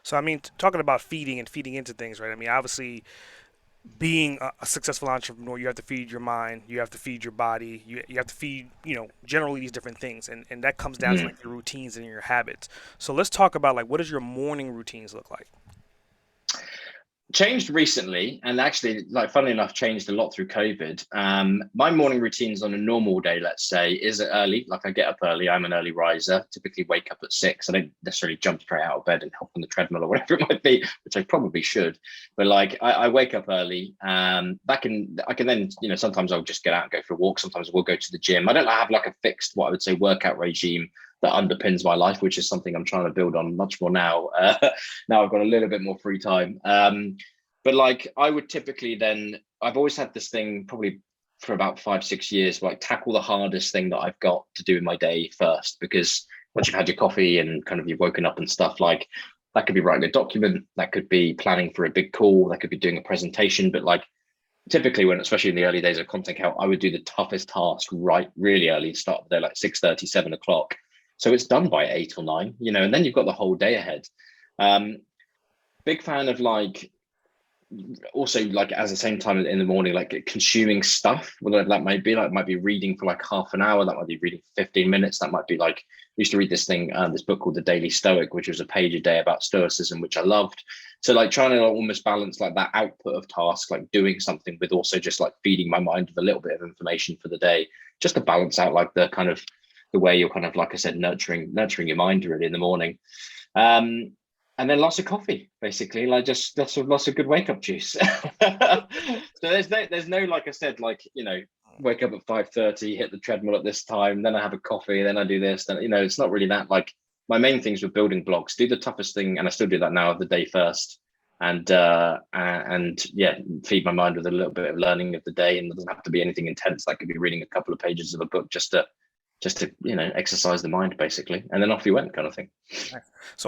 So I mean, talking about feeding and feeding into things, right? I mean, obviously, being a successful entrepreneur, you have to feed your mind, you have to feed your body, you have to feed, generally these different things, and that comes down to Mm. like your routines and your habits. So let's talk about like what does your morning routines look like? Changed recently, and actually, like funnily enough, changed a lot through COVID. My morning routines on a normal day, let's say, is early. Like I get up early. I'm an early riser. Typically, wake up at 6. I don't necessarily jump straight out of bed and hop on the treadmill or whatever it might be, which I probably should. But like, I wake up early. I can then, sometimes I'll just get out and go for a walk. Sometimes we'll go to the gym. I don't have like a fixed, what I would say, workout regime that underpins my life, which is something I'm trying to build on much more now. Now I've got a little bit more free time. But like I would typically then, I've always had this thing probably for about 5, 6 years, like tackle the hardest thing that I've got to do in my day first. Because once you've had your coffee and kind of you've woken up and stuff, like that could be writing a document, that could be planning for a big call, that could be doing a presentation. But like typically when, especially in the early days of content count, I would do the toughest task right really early, start the day like 6:30, 7 o'clock. So it's done by 8 or 9, and then you've got the whole day ahead. Um, Big fan of like also like at the same time in the morning, like consuming stuff, whatever that might be. Like might be reading for like half an hour, that might be reading for 15 minutes, that might be like I used to read this book called The Daily Stoic, which was a page a day about stoicism, which I loved. So like trying to almost balance like that output of task, like doing something with also just like feeding my mind with a little bit of information for the day, just to balance out like the kind of the way you're kind of, like I said, nurturing your mind really in the morning. um and then lots of coffee, basically, like just lots of good wake up juice. So there's no, like I said, like wake up at 5:30, hit the treadmill at this time, then I have a coffee, then I do this, then it's not really that. Like my main things were building blocks, do the toughest thing, and I still do that now of the day first, and yeah, feed my mind with a little bit of learning of the day, and it doesn't have to be anything intense. That could be reading a couple of pages of a book just to exercise the mind, basically, and then off you went, kind of thing. So